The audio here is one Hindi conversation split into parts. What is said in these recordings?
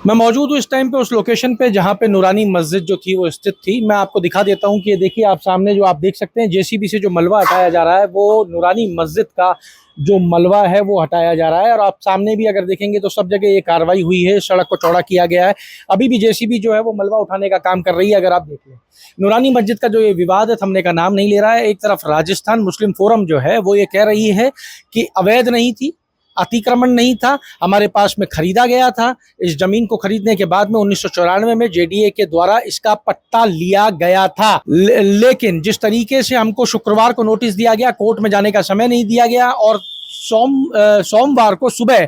मैं मौजूद हूँ इस टाइम पे उस लोकेशन पे जहाँ पे नूरानी मस्जिद जो थी वो स्थित थी। मैं आपको दिखा देता हूँ कि ये देखिए आप सामने जो आप देख सकते हैं जेसीबी से जो मलबा हटाया जा रहा है वो नूरानी मस्जिद का जो मलबा है वो हटाया जा रहा है। और आप सामने भी अगर देखेंगे तो सब जगह ये कार्रवाई हुई है, सड़क को चौड़ा किया गया है। अभी भी जेसीबी जो है वो मलबा उठाने का काम कर रही है। अगर आप देख लें नूरानी मस्जिद का जो ये विवाद है थमने का नाम नहीं ले रहा है। एक तरफ राजस्थान मुस्लिम फोरम जो है वो ये कह रही है कि अवैध नहीं थी, अतिक्रमण नहीं था, हमारे पास में खरीदा गया था। इस जमीन को खरीदने के बाद में 1994 में जेडीए के द्वारा इसका पट्टा लिया गया था। लेकिन जिस तरीके से हमको शुक्रवार को नोटिस दिया गया, कोर्ट में जाने का समय नहीं दिया गया और सोमवार को सुबह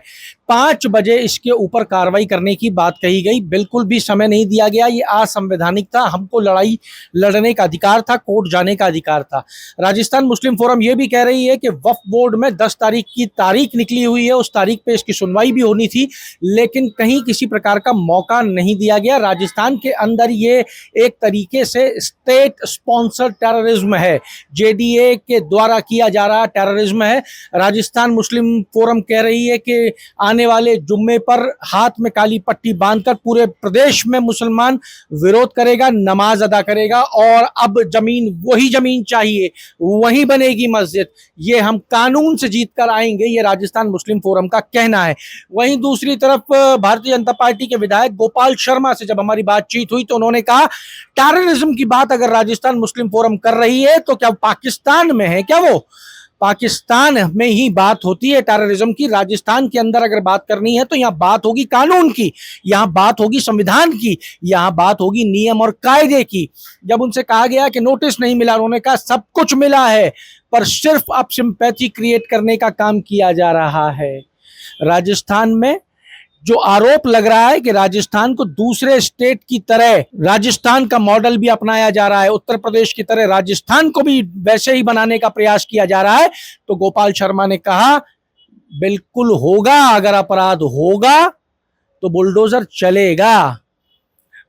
5 बजे इसके ऊपर कार्रवाई करने की बात कही गई। बिल्कुल भी समय नहीं दिया गया, ये असंवैधानिक था। हमको लड़ाई लड़ने का अधिकार था, कोर्ट जाने का अधिकार था। राजस्थान मुस्लिम फोरम ये भी कह रही है कि वक्फ बोर्ड में 10 तारीख की तारीख निकली हुई है, उस तारीख पे इसकी सुनवाई भी होनी थी, लेकिन कहीं किसी प्रकार का मौका नहीं दिया गया। राजस्थान के अंदर ये एक तरीके से स्टेट स्पॉन्सर्ड टेररिज्म है, जेडीए के द्वारा किया जा रहा टेररिज्म है। राजस्थान मुस्लिम फोरम कह रही है कि आने वाले जुम्मे पर हाथ में काली पट्टी बांधकर पूरे प्रदेश में मुसलमान विरोध करेगा, नमाज अदा करेगा और अब जमीन वही जमीन चाहिए, वहीं बनेगी मस्जिद, ये हम कानून से जीत कर आएंगे, ये राजस्थान मुस्लिम फोरम का कहना है। वहीं दूसरी तरफ भारतीय जनता पार्टी के विधायक गोपाल शर्मा से जब हमारी बातचीत हुई तो उन्होंने कहा टेररिज्म की बात अगर राजस्थान मुस्लिम फोरम कर रही है तो क्या पाकिस्तान में है क्या? वो पाकिस्तान में ही बात होती है टेररिज्म की। राजस्थान के अंदर अगर बात करनी है तो यहाँ बात होगी कानून की, यहाँ बात होगी संविधान की, यहाँ बात होगी नियम और कायदे की। जब उनसे कहा गया कि नोटिस नहीं मिला, उन्होंने कहा सब कुछ मिला है, पर सिर्फ अब सिंपैथी क्रिएट करने का काम किया जा रहा है। राजस्थान में जो आरोप लग रहा है कि राजस्थान को दूसरे स्टेट की तरह राजस्थान का मॉडल भी अपनाया जा रहा है, उत्तर प्रदेश की तरह राजस्थान को भी वैसे ही बनाने का प्रयास किया जा रहा है, तो गोपाल शर्मा ने कहा बिल्कुल होगा, अगर अपराध होगा तो बुलडोजर चलेगा।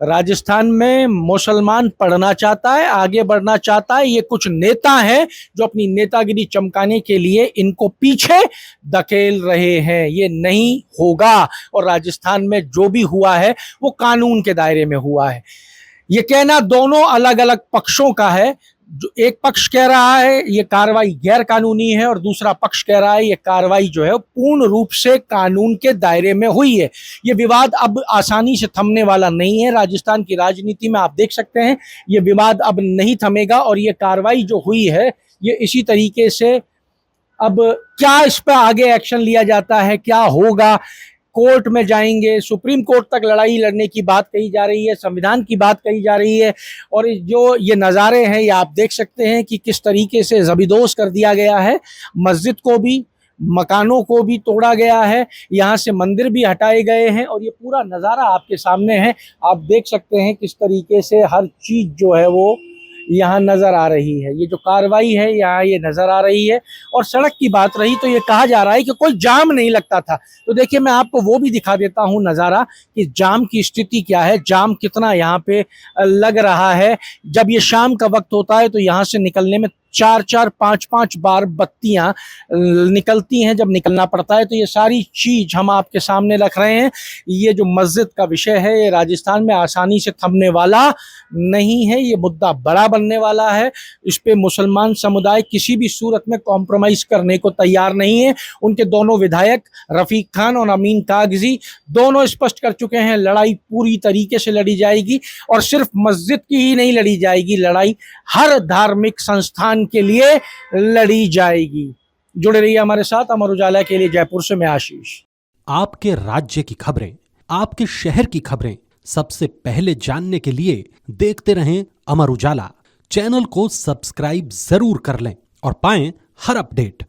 राजस्थान में मुसलमान पढ़ना चाहता है, आगे बढ़ना चाहता है। ये कुछ नेता हैं जो अपनी नेतागिरी चमकाने के लिए इनको पीछे धकेल रहे हैं। ये नहीं होगा और राजस्थान में जो भी हुआ है वो कानून के दायरे में हुआ है। ये कहना दोनों अलग अलग पक्षों का है। जो एक पक्ष कह रहा है ये कार्रवाई गैर कानूनी है और दूसरा पक्ष कह रहा है ये कार्रवाई जो है पूर्ण रूप से कानून के दायरे में हुई है। ये विवाद अब आसानी से थमने वाला नहीं है। राजस्थान की राजनीति में आप देख सकते हैं ये विवाद अब नहीं थमेगा और ये कार्रवाई जो हुई है ये इसी तरीके से अब क्या इस पर आगे एक्शन लिया जाता है, क्या होगा, कोर्ट में जाएंगे, सुप्रीम कोर्ट तक लड़ाई लड़ने की बात कही जा रही है, संविधान की बात कही जा रही है। और जो ये नज़ारे हैं ये आप देख सकते हैं कि किस तरीके से ज़बीदोज़ कर दिया गया है। मस्जिद को भी, मकानों को भी तोड़ा गया है, यहाँ से मंदिर भी हटाए गए हैं और ये पूरा नज़ारा आपके सामने है। आप देख सकते हैं किस तरीके से हर चीज़ जो है वो यहाँ नज़र आ रही है। ये जो कार्रवाई है यहाँ ये नज़र आ रही है। और सड़क की बात रही तो ये कहा जा रहा है कि कोई जाम नहीं लगता था, तो देखिए मैं आपको वो भी दिखा देता हूँ नज़ारा कि जाम की स्थिति क्या है, जाम कितना यहाँ पे लग रहा है। जब ये शाम का वक्त होता है तो यहाँ से निकलने में 4-4, 5-5 बार बत्तियां निकलती हैं जब निकलना पड़ता है। तो ये सारी चीज हम आपके सामने रख रहे हैं। ये जो मस्जिद का विषय है ये राजस्थान में आसानी से थमने वाला नहीं है, ये मुद्दा बड़ा बनने वाला है। इस पे मुसलमान समुदाय किसी भी सूरत में कॉम्प्रोमाइज करने को तैयार नहीं है। उनके दोनों विधायक रफीक खान और अमीन कागजी दोनों स्पष्ट कर चुके हैं लड़ाई पूरी तरीके से लड़ी जाएगी और सिर्फ मस्जिद की ही नहीं लड़ी जाएगी, लड़ाई हर धार्मिक संस्थान के लिए लड़ी जाएगी। जुड़े रहिए हमारे साथ, अमर उजाला के लिए जयपुर से मैं आशीष। आपके राज्य की खबरें, आपके शहर की खबरें सबसे पहले जानने के लिए देखते रहें अमर उजाला। चैनल को सब्सक्राइब जरूर कर लें और पाएं हर अपडेट।